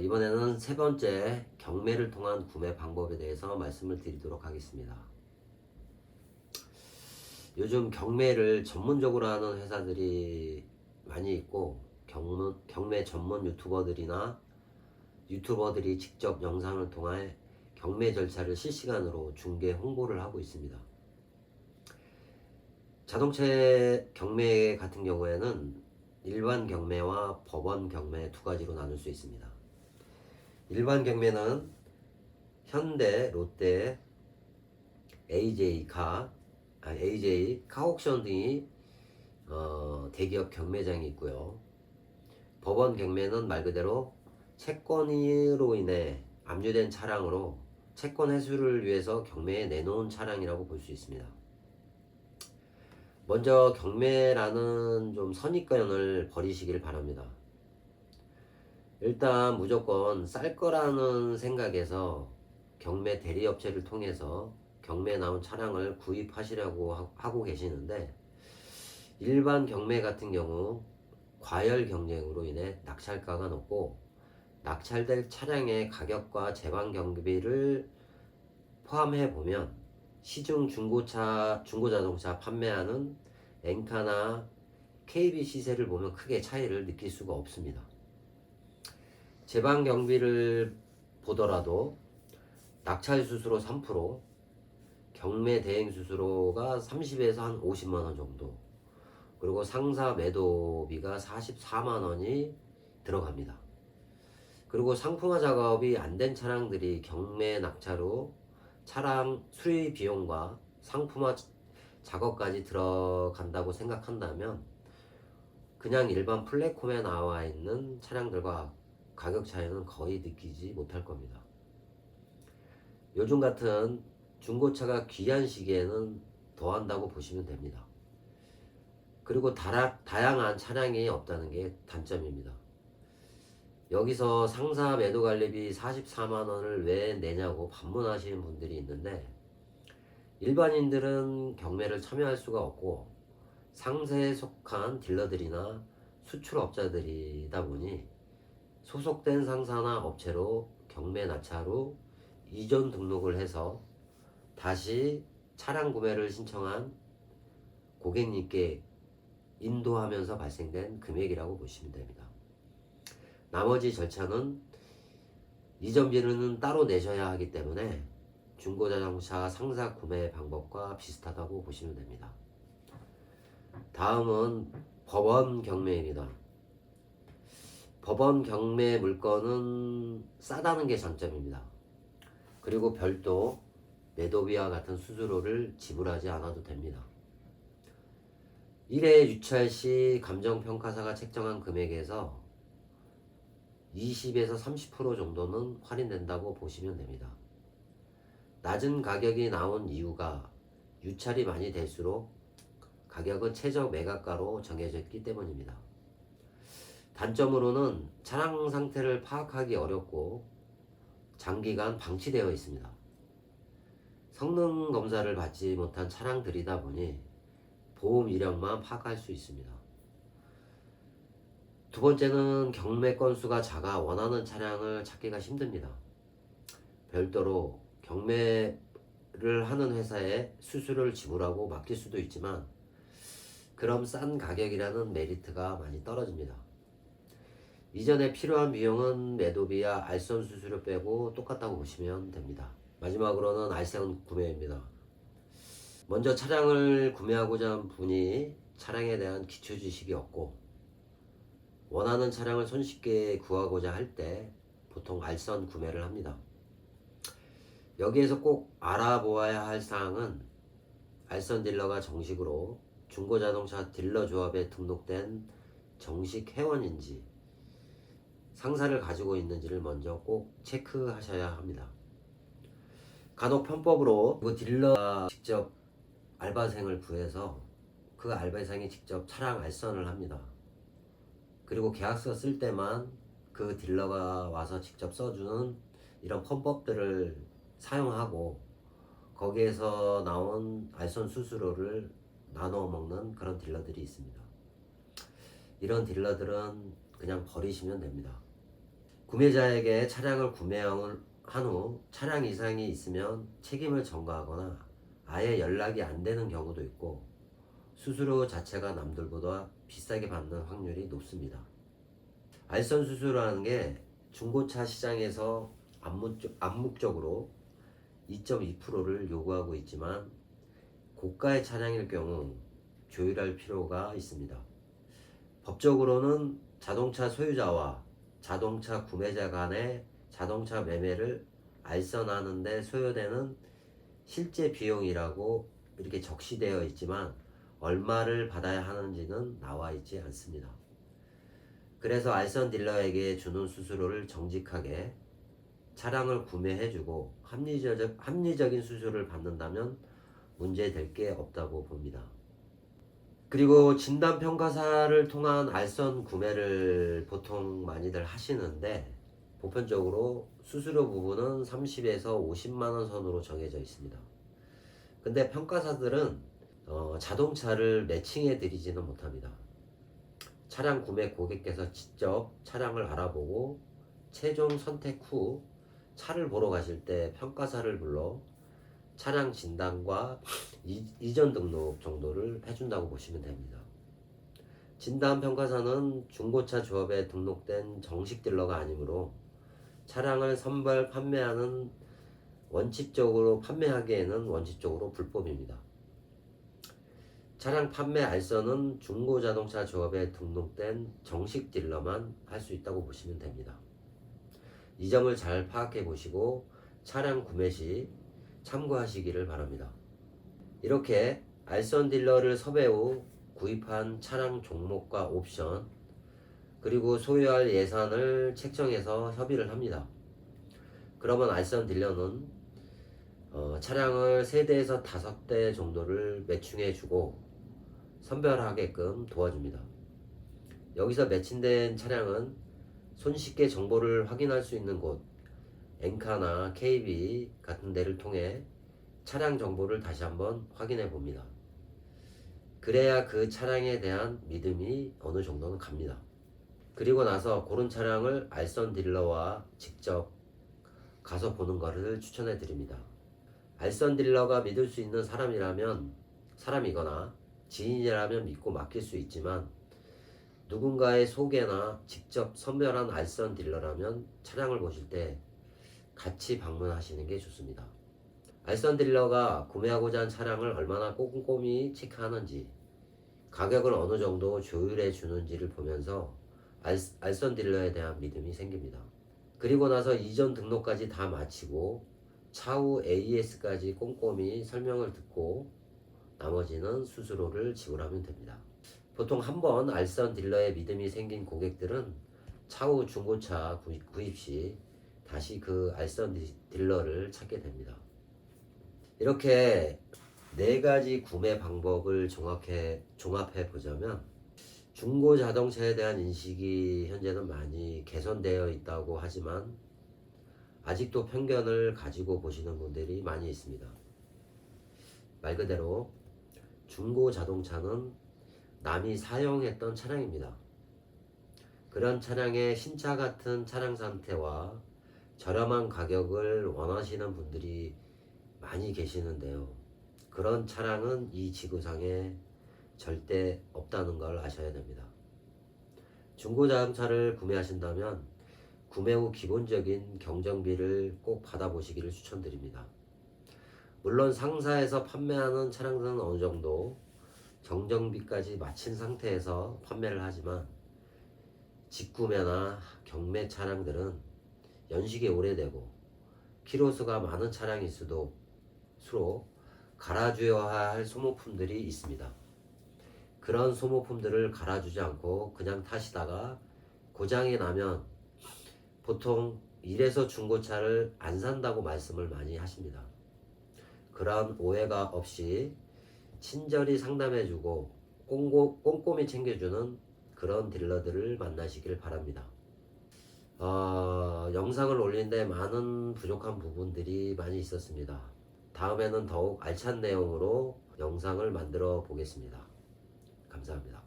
이번에는 세 번째 경매를 통한 구매 방법에 대해서 말씀을 드리도록 하겠습니다. 요즘 경매를 전문적으로 하는 회사들이 많이 있고 경매 전문 유튜버들이 직접 영상을 통해 경매 절차를 실시간으로 중계 홍보를 하고 있습니다. 자동차 경매 같은 경우에는 일반 경매와 법원 경매 두 가지로 나눌 수 있습니다. 일반 경매는 현대, 롯데, AJ 카옥션 등이 대기업 경매장이 있고요. 법원 경매는 말 그대로 채권으로 인해 압류된 차량으로 채권 회수를 위해서 경매에 내놓은 차량이라고 볼 수 있습니다. 먼저 경매라는 좀 선입견을 버리시길 바랍니다. 일단 무조건 쌀 거라는 생각에서 경매 대리업체를 통해서 경매에 나온 차량을 구입하시려고 하고 계시는데, 일반 경매 같은 경우 과열 경쟁으로 인해 낙찰가가 높고 낙찰될 차량의 가격과 제방 경비를 포함해 보면 시중 중고자동차 판매하는 엔카나 KB 시세를 보면 크게 차이를 느낄 수가 없습니다. 제방 경비를 보더라도 낙찰 수수료 3%, 경매 대행 수수료가 30에서 한 50만 원 정도, 그리고 상사 매도비가 44만 원이 들어갑니다. 그리고 상품화 작업이 안 된 차량들이 경매 낙찰 후 차량 수리 비용과 상품화 작업까지 들어간다고 생각한다면 그냥 일반 플랫폼에 나와 있는 차량들과 가격 차이는 거의 느끼지 못할 겁니다. 요즘 같은 중고차가 귀한 시기에는 더한다고 보시면 됩니다. 그리고 다양한 차량이 없다는 게 단점입니다. 여기서 상사 매도 관리비 44만 원을 왜 내냐고 반문하시는 분들이 있는데, 일반인들은 경매를 참여할 수가 없고 상세에 속한 딜러들이나 수출업자들이다 보니 소속된 상사나 업체로 경매 낙찰 후 이전 등록을 해서 다시 차량 구매를 신청한 고객님께 인도하면서 발생된 금액이라고 보시면 됩니다. 나머지 절차는 이전비는 따로 내셔야 하기 때문에 중고자동차 상사 구매 방법과 비슷하다고 보시면 됩니다. 다음은 법원 경매입니다. 법원 경매 물건은 싸다는 게 장점입니다. 그리고 별도 매도비와 같은 수수료를 지불하지 않아도 됩니다. 1회 유찰 시 감정평가사가 책정한 금액에서 20에서 30% 정도는 할인된다고 보시면 됩니다. 낮은 가격이 나온 이유가 유찰이 많이 될수록 가격은 최저 매각가로 정해져 있기 때문입니다. 단점으로는 차량 상태를 파악하기 어렵고 장기간 방치되어 있습니다. 성능 검사를 받지 못한 차량들이다 보니 보험 이력만 파악할 수 있습니다. 두 번째는 경매 건수가 작아 원하는 차량을 찾기가 힘듭니다. 별도로 경매를 하는 회사에 수수료를 지불하고 맡길 수도 있지만 그럼 싼 가격이라는 메리트가 많이 떨어집니다. 이전에 필요한 비용은 매도비와 알선 수수료 빼고 똑같다고 보시면 됩니다. 마지막으로는 알선 구매입니다. 먼저 차량을 구매하고자 한 분이 차량에 대한 기초 지식이 없고 원하는 차량을 손쉽게 구하고자 할 때 보통 알선 구매를 합니다. 여기에서 꼭 알아보아야 할 사항은 알선 딜러가 정식으로 중고자동차 딜러조합에 등록된 정식 회원인지 상사를 가지고 있는지를 먼저 꼭 체크하셔야 합니다. 간혹 편법으로 그 딜러가 직접 알바생을 구해서 그 알바생이 직접 차량 알선을 합니다. 그리고 계약서 쓸 때만 그 딜러가 와서 직접 써주는 이런 편법들을 사용하고 거기에서 나온 알선 수수료를 나눠 먹는 그런 딜러들이 있습니다. 이런 딜러들은 그냥 버리시면 됩니다. 구매자에게 차량을 구매한 후 차량 이상이 있으면 책임을 전가하거나 아예 연락이 안 되는 경우도 있고 수수료 자체가 남들보다 비싸게 받는 확률이 높습니다. 알선 수수료라는 게 중고차 시장에서 암묵적으로 2.2%를 요구하고 있지만 고가의 차량일 경우 조율할 필요가 있습니다. 법적으로는 자동차 소유자와 자동차 구매자 간의 자동차 매매를 알선하는 데 소요되는 실제 비용이라고 이렇게 적시되어 있지만 얼마를 받아야 하는지는 나와 있지 않습니다. 그래서 알선 딜러에게 주는 수수료를 정직하게 차량을 구매해주고 합리적인 수수료를 받는다면 문제될 게 없다고 봅니다. 그리고 진단평가사를 통한 알선 구매를 보통 많이들 하시는데 보편적으로 수수료 부분은 30에서 50만원 선으로 정해져 있습니다. 근데 평가사들은 자동차를 매칭해 드리지는 못합니다. 차량 구매 고객께서 직접 차량을 알아보고 최종 선택 후 차를 보러 가실 때 평가사를 불러 차량 진단과 이전 등록 정도를 해준다고 보시면 됩니다. 진단 평가사는 중고차 조합에 등록된 정식 딜러가 아니므로 차량을 선발 판매하는 판매하기에는 원칙적으로 불법입니다. 차량 판매 알선은 중고자동차 조합에 등록된 정식 딜러만 할 수 있다고 보시면 됩니다. 이 점을 잘 파악해 보시고 차량 구매 시 참고하시기를 바랍니다. 이렇게 알선 딜러를 섭외 후 구입한 차량 종목과 옵션 그리고 소유할 예산을 책정해서 협의를 합니다. 그러면 알선 딜러는 차량을 3대에서 5대 정도를 매칭해 주고 선별하게끔 도와줍니다. 여기서 매칭된 차량은 손쉽게 정보를 확인할 수 있는 곳 엔카나 KB 같은 데를 통해 차량 정보를 다시 한번 확인해 봅니다. 그래야 그 차량에 대한 믿음이 어느 정도는 갑니다. 그리고 나서 고른 차량을 알선 딜러와 직접 가서 보는 것을 추천해 드립니다. 알선 딜러가 믿을 수 있는 사람이거나 지인이라면 믿고 맡길 수 있지만 누군가의 소개나 직접 선별한 알선 딜러라면 차량을 보실 때 같이 방문하시는 게 좋습니다. 알선 딜러가 구매하고자 한 차량을 얼마나 꼼꼼히 체크하는지 가격을 어느 정도 조율해 주는지를 보면서 알선 딜러에 대한 믿음이 생깁니다. 그리고 나서 이전 등록까지 다 마치고 차후 AS까지 꼼꼼히 설명을 듣고 나머지는 수수료를 지불하면 됩니다. 보통 한번 알선 딜러의 믿음이 생긴 고객들은 차후 중고차 구입 시 다시 그 알선 딜러를 찾게 됩니다. 이렇게 4가지 구매 방법을 종합해 보자면 중고 자동차에 대한 인식이 현재는 많이 개선되어 있다고 하지만 아직도 편견을 가지고 보시는 분들이 많이 있습니다. 말 그대로 중고 자동차는 남이 사용했던 차량입니다. 그런 차량의 신차 같은 차량 상태와 저렴한 가격을 원하시는 분들이 많이 계시는데요. 그런 차량은 이 지구상에 절대 없다는 걸 아셔야 됩니다. 중고자동차를 구매하신다면 구매 후 기본적인 경정비를 꼭 받아보시기를 추천드립니다. 물론 상사에서 판매하는 차량들은 어느 정도 정정비까지 마친 상태에서 판매를 하지만 직구매나 경매 차량들은 연식이 오래되고 키로수가 많은 차량일수록 갈아줘야 할 소모품들이 있습니다. 그런 소모품들을 갈아주지 않고 그냥 타시다가 고장이 나면 보통 이래서 중고차를 안 산다고 말씀을 많이 하십니다. 그런 오해가 없이 친절히 상담해주고 꼼꼼히 챙겨주는 그런 딜러들을 만나시길 바랍니다. 영상을 올리는데 많은 부족한 부분들이 많이 있었습니다. 다음에는 더욱 알찬 내용으로 영상을 만들어 보겠습니다. 감사합니다.